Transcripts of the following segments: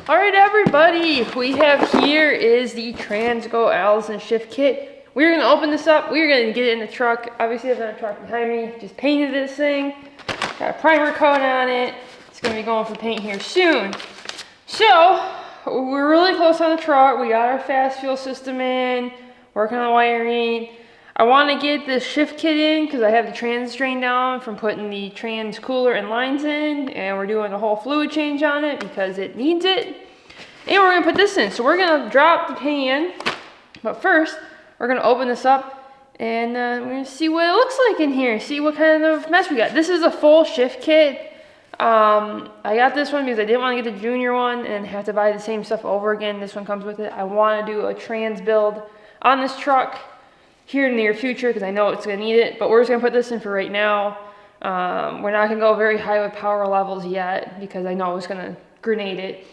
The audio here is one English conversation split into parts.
All right, everybody, we have here is the Transgo Allison shift kit. We're gonna open this up. We're gonna get it in the truck. Obviously, there's a truck behind me. Just painted this thing. Got a primer coat on it. It's gonna be going for paint here soon. So we're really close on the truck. We got our fast fuel system in, working on the wiring. I want to get the shift kit in because I have the trans drain down from putting the trans cooler and lines in, and we're doing a whole fluid change on it because it needs it. And we're going to put this in. So we're going to drop the pan, but first we're going to open this up and we're going to see what it looks like in here, see what kind of mess we got. This is a full shift kit. I got this one because I didn't want to get the junior one and have to buy the same stuff over again. This one comes with it. I want to do a trans build on this truck here in the near future because I know it's going to need it, but we're just going to put this in for right now. We're not going to go very high with power levels yet because I know it's going to grenade it.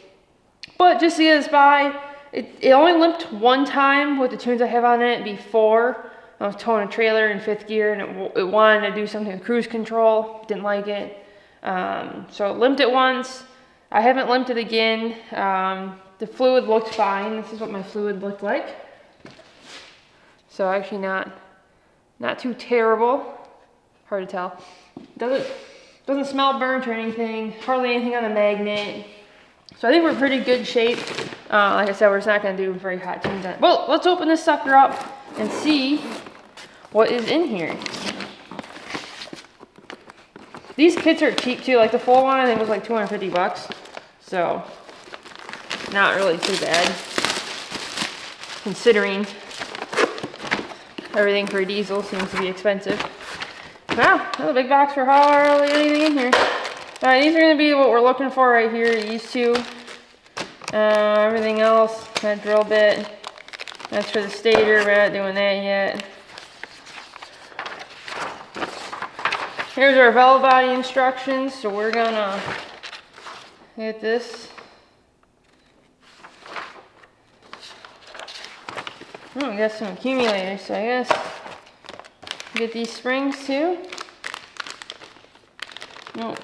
But just to get us by, it only limped one time with the tunes I have on it before. I was towing a trailer in 5th gear and it wanted to do something with cruise control. Didn't like it. So it limped it once. I haven't limped it again. The fluid looked fine. This is what my fluid looked like. So actually not too terrible. Hard to tell. Doesn't smell burnt or anything. Hardly anything on the magnet. So I think we're in pretty good shape. Like I said, we're just not going to do very hot tunes on it. Well, let's open this sucker up and see what is in here. These kits are cheap too. Like the full one I think was like 250 bucks. So not really too bad considering everything for diesel seems to be expensive. Wow, that's a big box for hardly anything in here. Alright, these are going to be what we're looking for right here, these two. Everything else, that drill bit. That's for the stator, we're not doing that yet. Here's our valve body instructions, so we're going to hit this. Oh, we got some accumulators, so I guess get these springs too. No.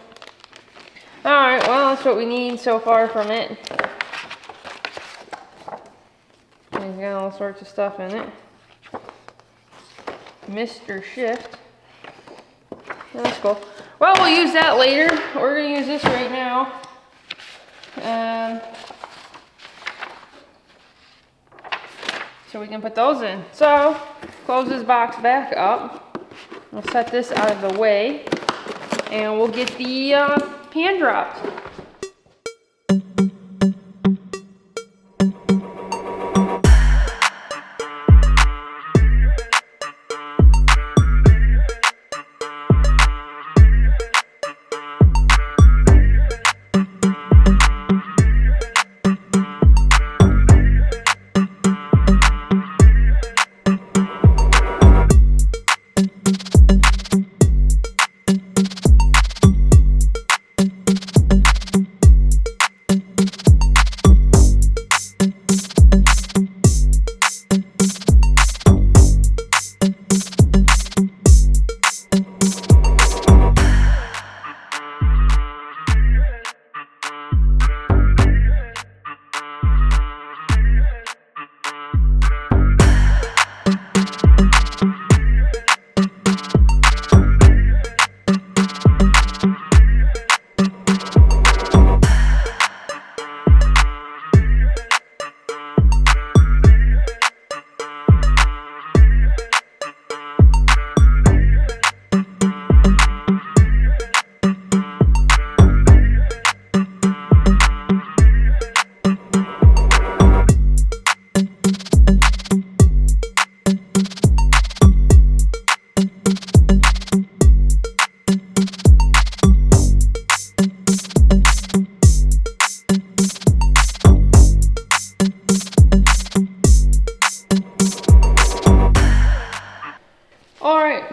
Alright, well, that's what we need so far from it. It's got all sorts of stuff in it. Mr. Shift. Yeah, that's cool. Well, we'll use that later. We're going to use this right now. So we can put those in. So, close this box back up. We'll set this out of the way. And we'll get the pan dropped.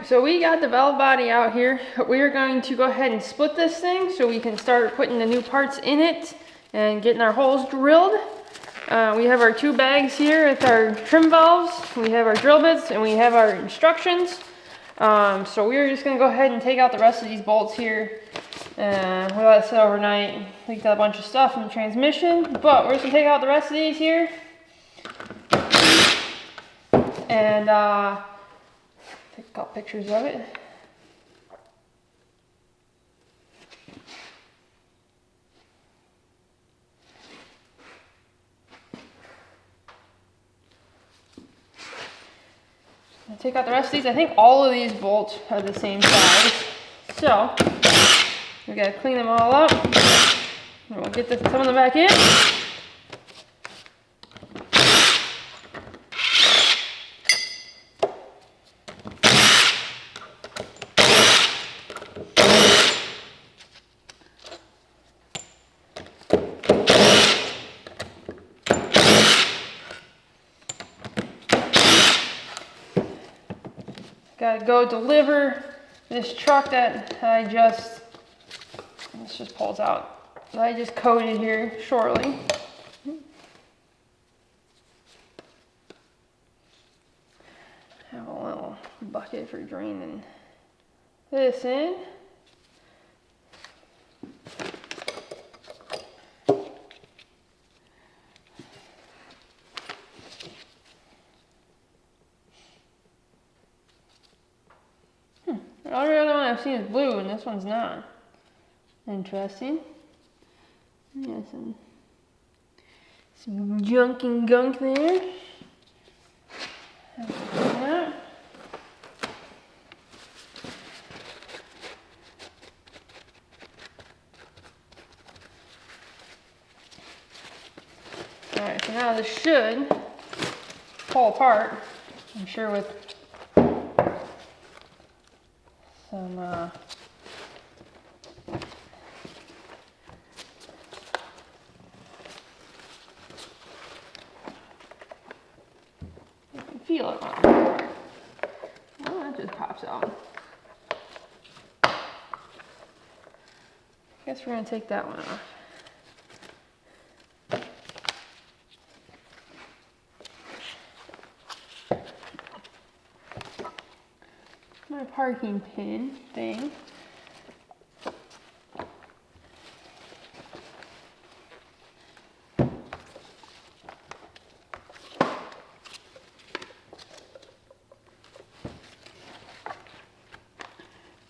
So we got the valve body out here. We are going to go ahead and split this thing so we can start putting the new parts in it and getting our holes drilled. We have our 2 bags here with our trim valves. We have our drill bits and we have our instructions. So we're just going to go ahead and take out the rest of these bolts here We let it sit overnight, leaked out a bunch of stuff in the transmission, but we're just gonna take out the rest of these here. And take a couple pictures of it. Take out the rest of these. I think all of these bolts are the same size. So we gotta clean them all up. And we'll get some of them back in. Gotta go deliver this truck that this just pulls out, that I just coated here shortly. Have a little bucket for draining this in. Every other one I've seen is blue, and this one's not. Interesting. Yeah, some junk and gunk there. That. Alright, so now this should pull apart, I'm sure, with some I can feel it. Oh, that just pops out. Guess we're gonna take that one off. My parking pin thing.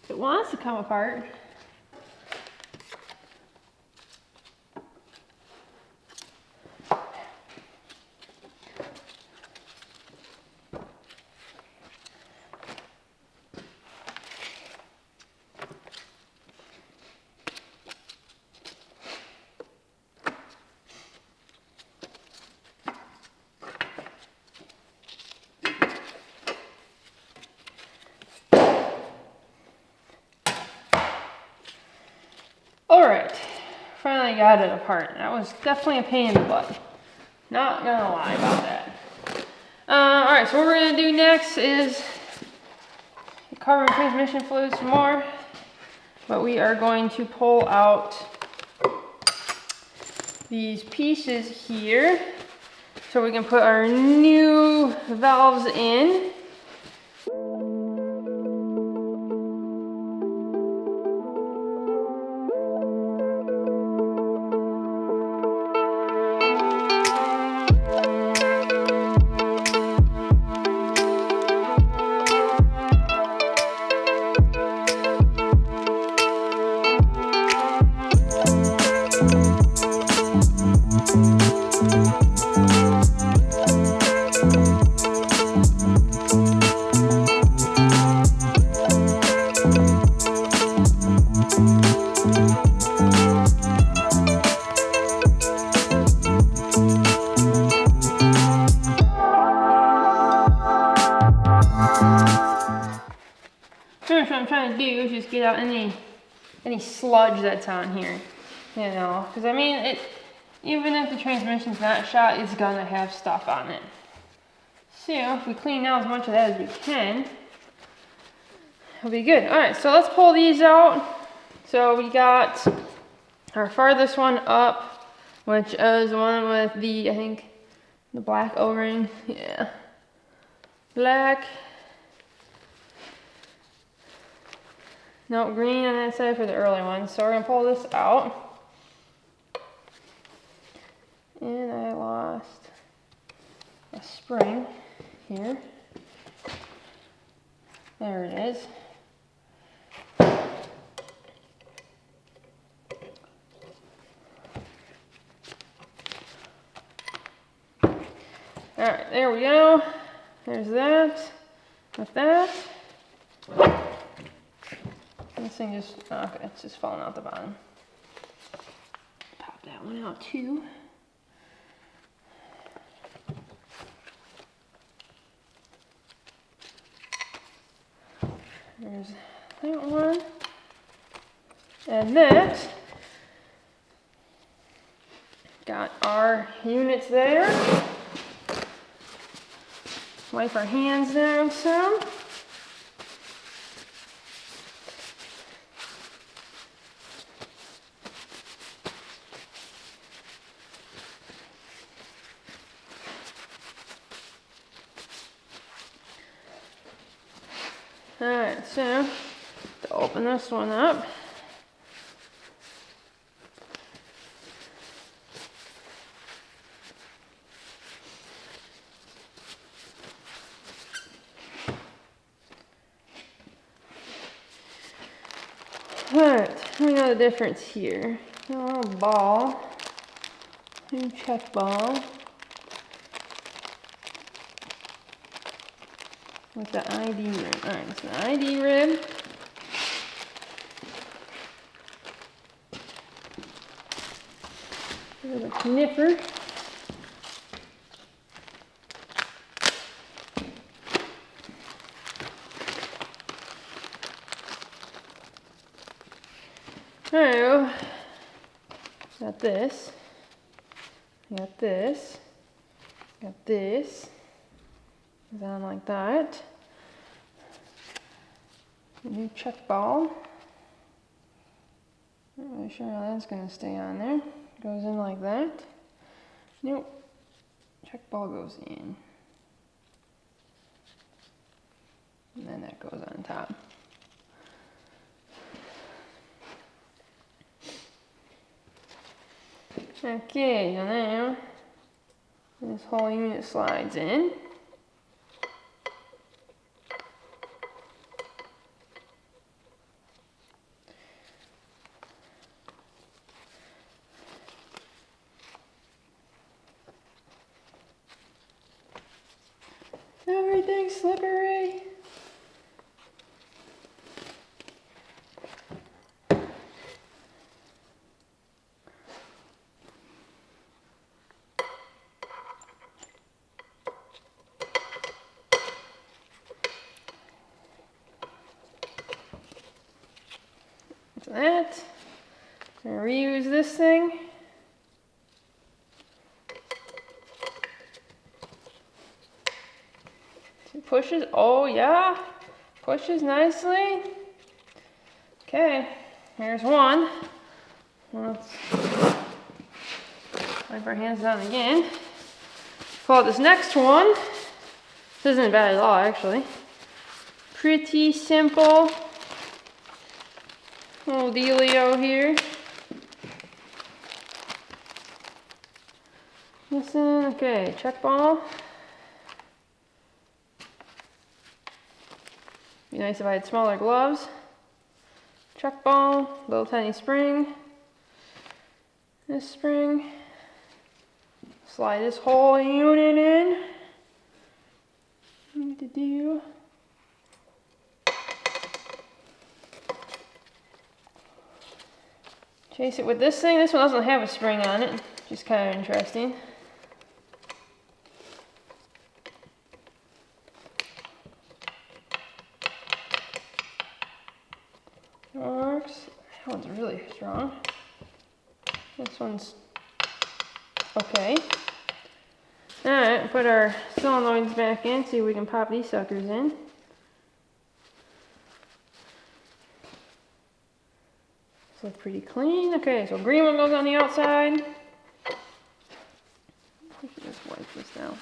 It wants to come apart. Alright, finally got it apart. That was definitely a pain in the butt. Not gonna lie about that. Alright, so what we're gonna do next is cover transmission fluid some more. But we are going to pull out these pieces here so we can put our new valves in. What I'm trying to do is just get out any sludge that's on here, you know, because I mean, even if the transmission's not shot, it's gonna have stuff on it. So if we clean out as much of that as we can, it'll be good. All right, so let's pull these out. So we got our farthest one up, which is the one with the, I think, the black O-ring. Yeah, black. No, green on that side for the early one. So we're gonna pull this out. And I lost a spring here. There it is. Alright, there we go. There's that. With that. This thing just, okay, it's just falling out the bottom. Pop that one out too. There's that one. And that. Got our units there. Wipe our hands down some. Alright, so to open this one up, alright, let me know the difference here. A little ball, new check ball, with the ID rib. Alright, it's the ID rib. There's a knipper. So, got this. Got this. Got this. Goes on like that. A new check ball. Not really sure how that's going to stay on there. Goes in like that. Nope. Check ball goes in. And then that goes on top. Okay, so now this whole unit slides in. Everything's slippery. So that. I'm gonna reuse this thing. Pushes, oh yeah, pushes nicely. Okay, here's one. Let's wipe our hands down again. Pull out this next one. This isn't bad at all, actually. Pretty simple little dealio here. Listen, okay, check ball. Be nice if I had smaller gloves. Check ball, little tiny spring. This spring. Slide this whole unit in. Need to do. Chase it with this thing. This one doesn't have a spring on it. Just kind of interesting. Works. That one's really strong. This one's okay. Alright, put our solenoids back in, see if we can pop these suckers in. This looks pretty clean. Okay, so green one goes on the outside. We should just wipe this down.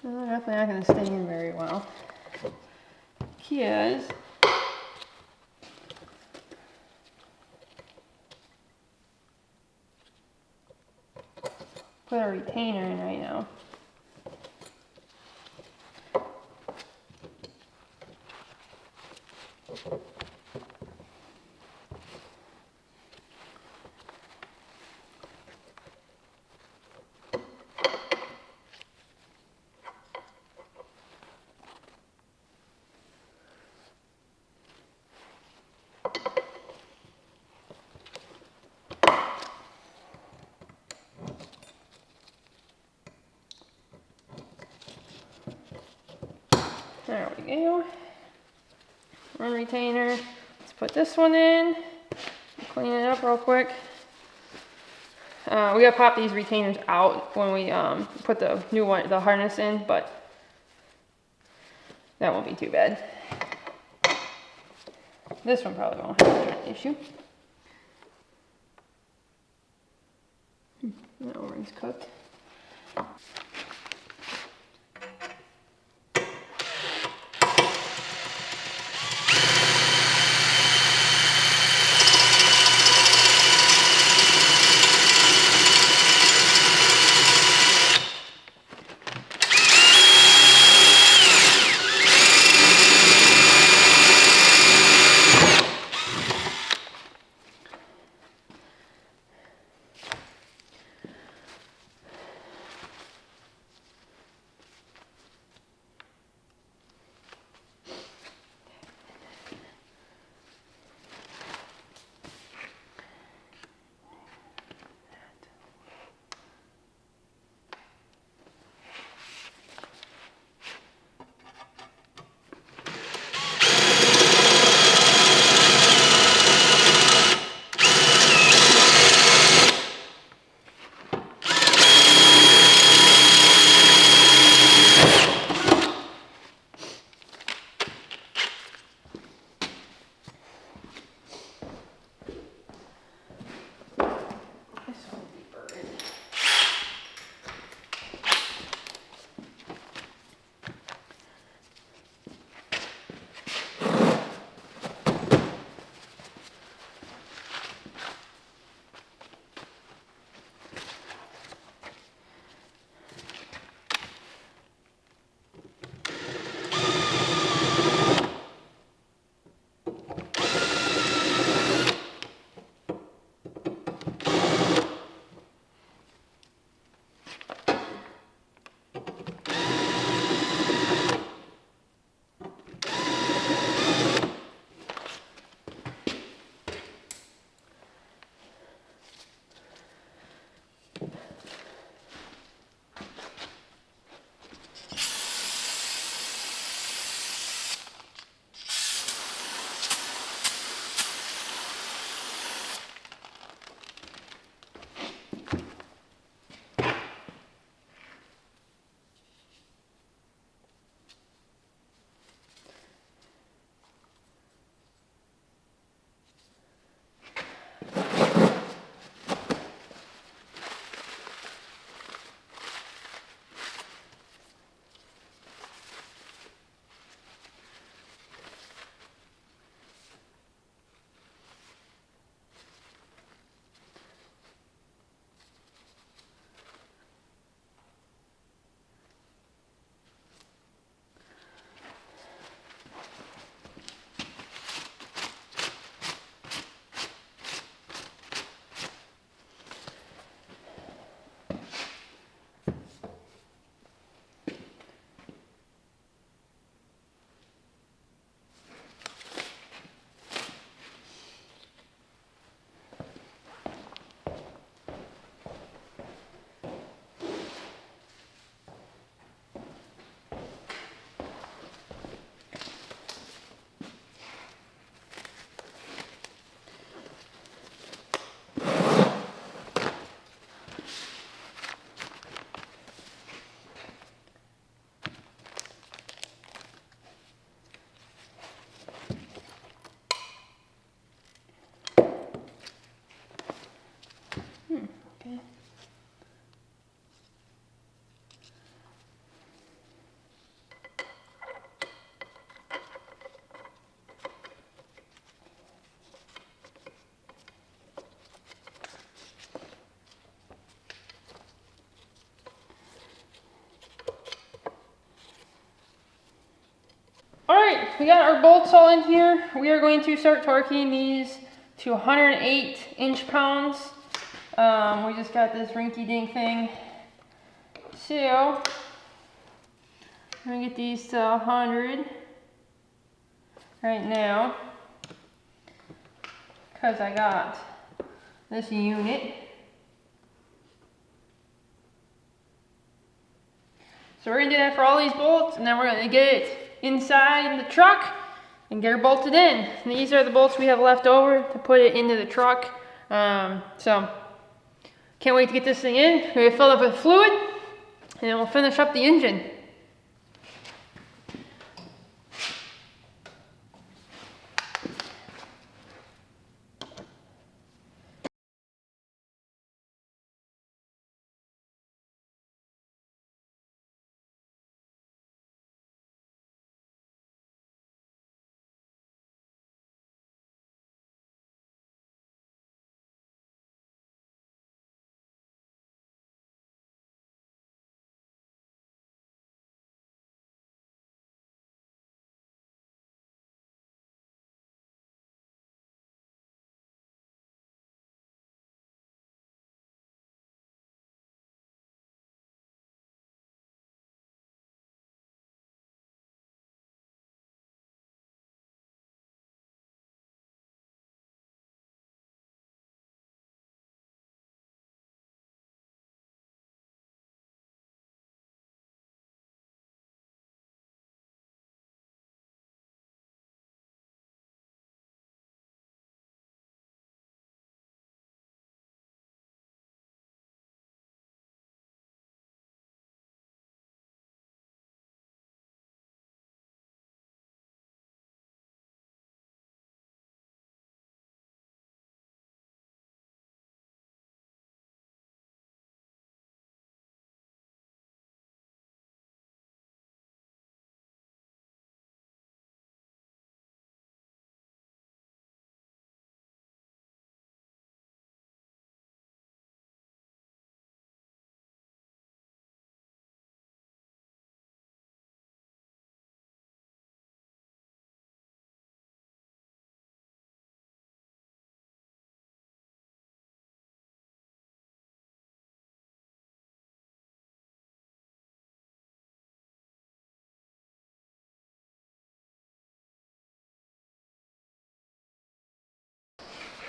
They're definitely not going to stay in very well. Key is put a retainer in right now. There we go. One retainer. Let's put this one in. Clean it up real quick. We gotta pop these retainers out when we put the new one, the harness in, but that won't be too bad. This one probably won't have an issue. That orange cooked. we got our bolts all in here. We are going to start torquing these to 108 inch-pounds. We just got this rinky-dink thing. So, I'm gonna get these to 100 right now, because I got this unit. So we're gonna do that for all these bolts, and then we're gonna get it inside the truck and get her bolted in. And these are the bolts we have left over to put it into the truck. So can't wait to get this thing in. We're gonna fill it up with fluid, and then we'll finish up the engine.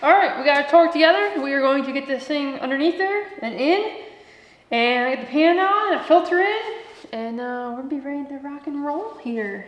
All right, we got our torque together. We are going to get this thing underneath there and in, and get the pan on and a filter in, and we'll be ready to rock and roll here.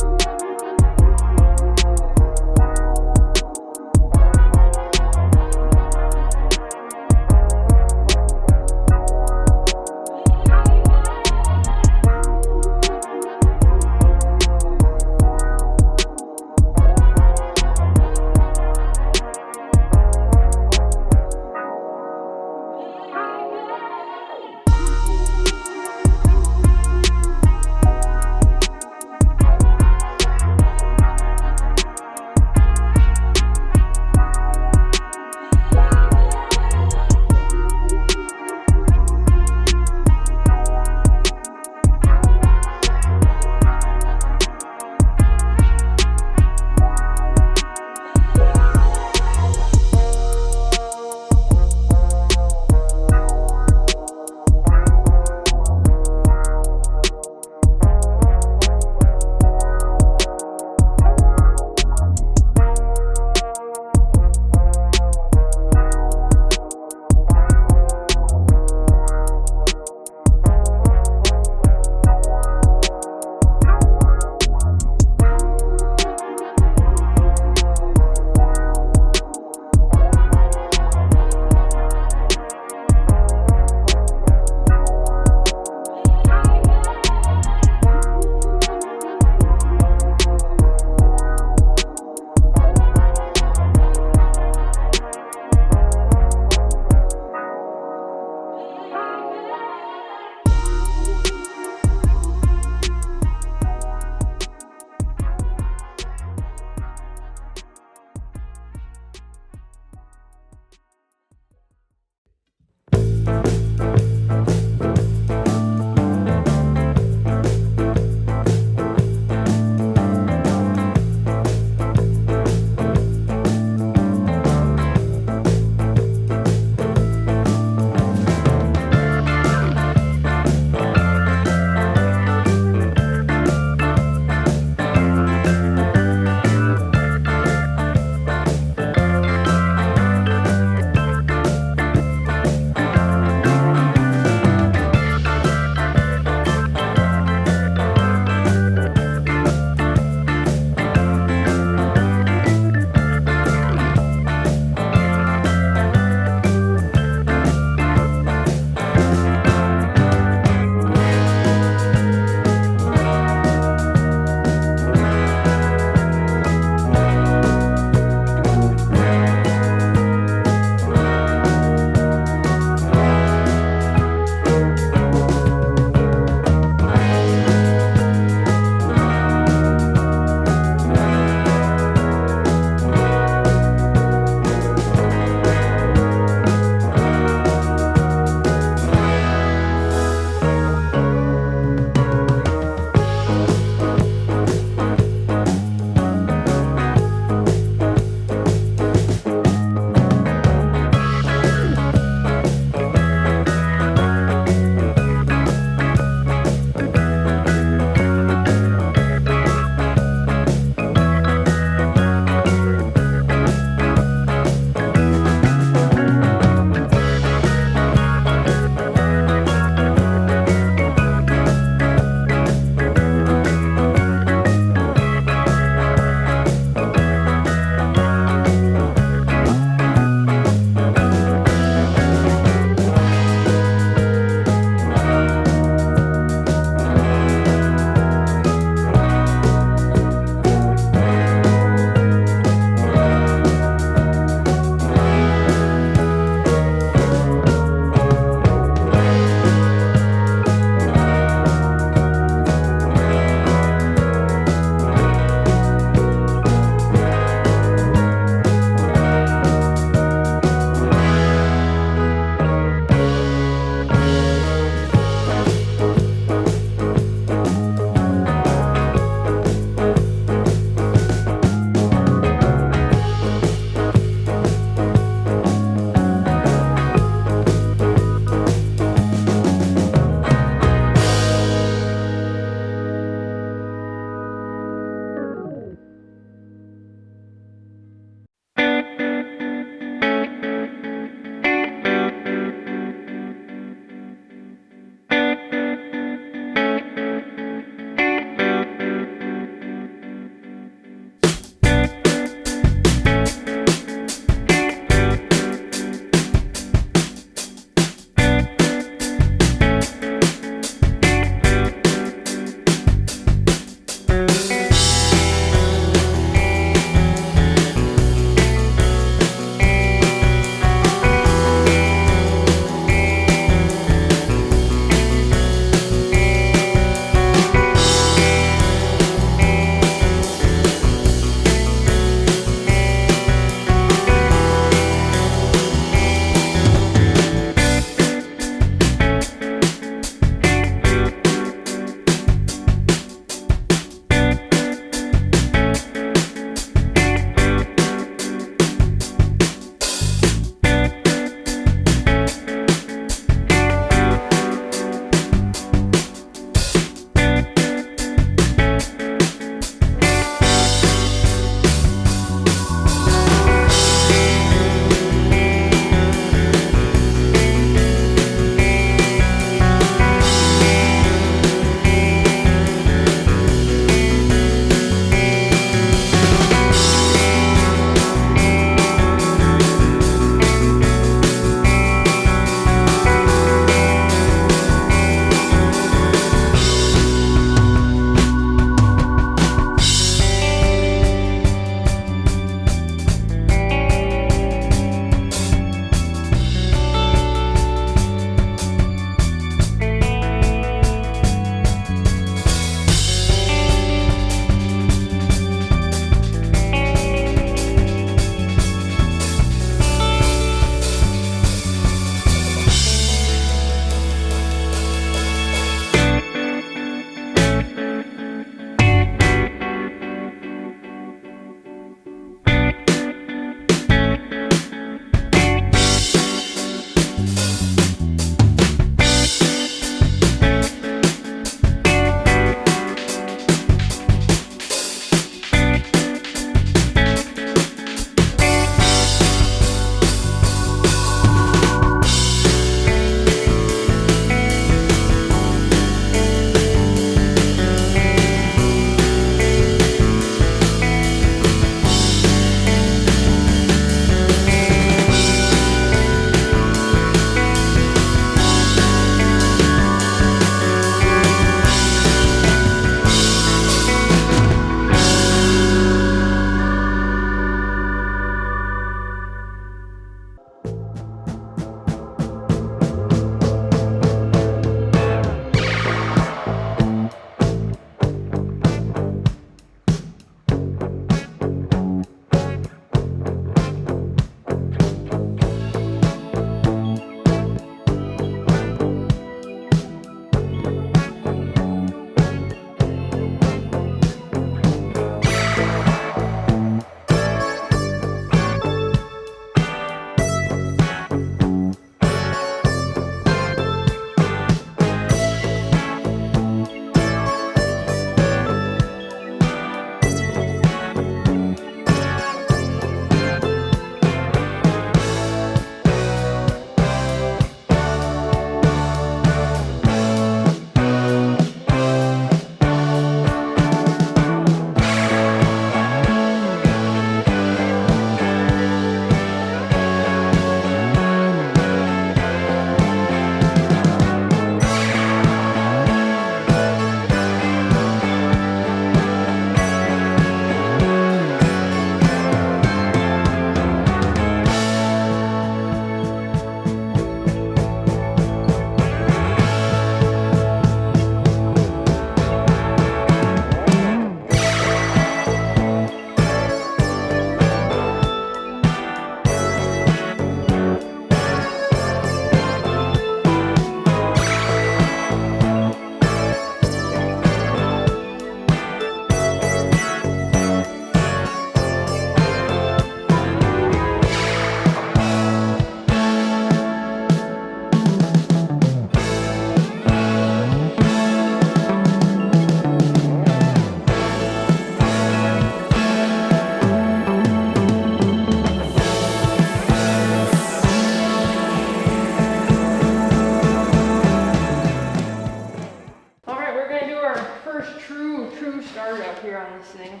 true startup here on this thing.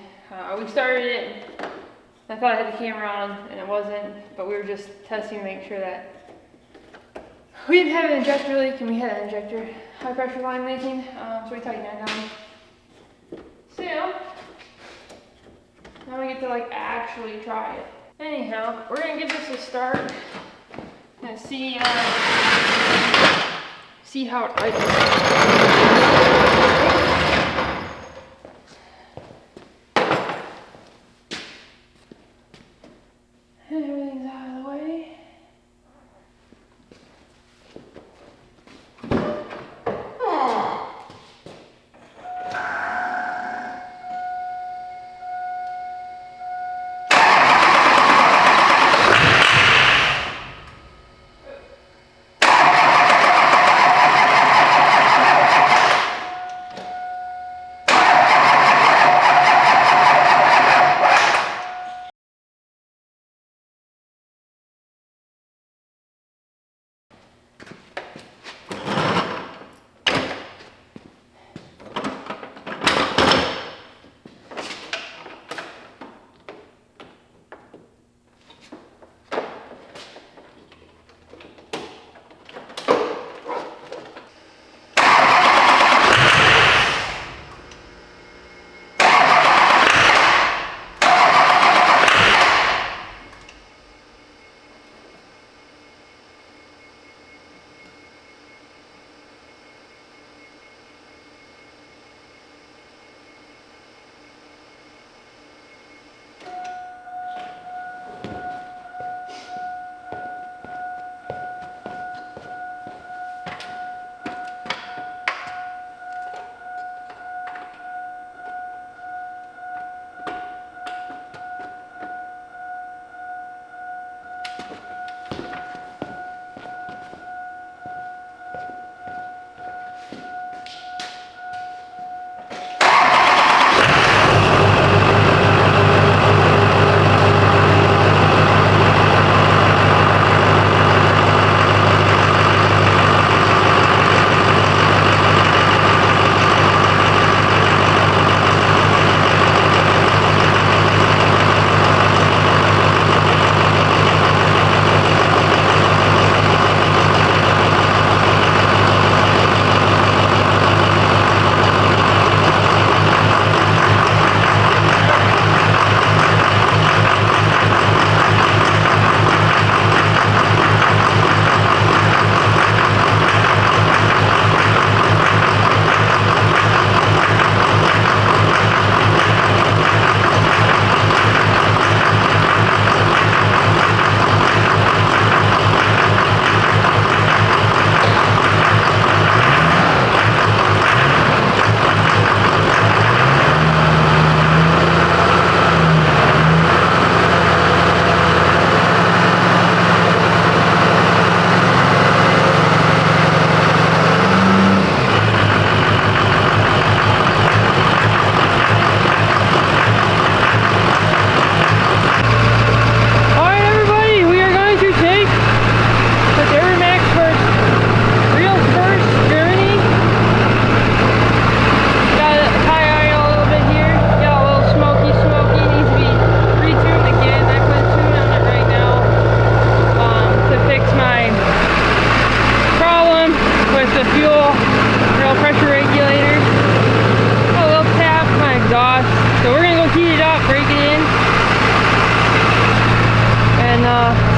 We started it, I thought I had the camera on, and it wasn't, but we were just testing to make sure that we didn't have an injector leak, and we had an injector high pressure line leaking, so we tightened that down. So now we get to like actually try it. Anyhow, we're gonna give this a start and see how it idles. Everything's out of the way.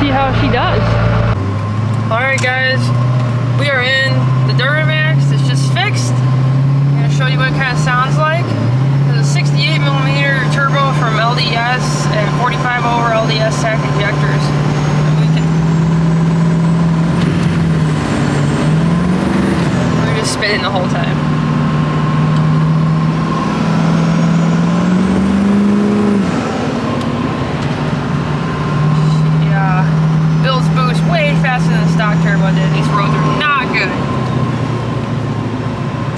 see how she does. Alright guys, we are in the Duramax. It's just fixed. I'm going to show you what it kind of sounds like. There's a 68mm turbo from LDS and 45 over LDS sack injectors. We're just spinning the whole time. Faster than the stock turbo did. These roads are not good.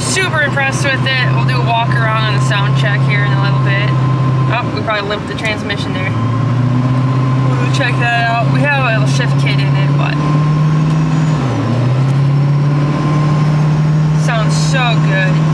Super impressed with it. We'll do a walk around on the sound check here in a little bit. Oh, we probably limped the transmission there. We'll check that out. We have a little shift kit in it, but sounds so good.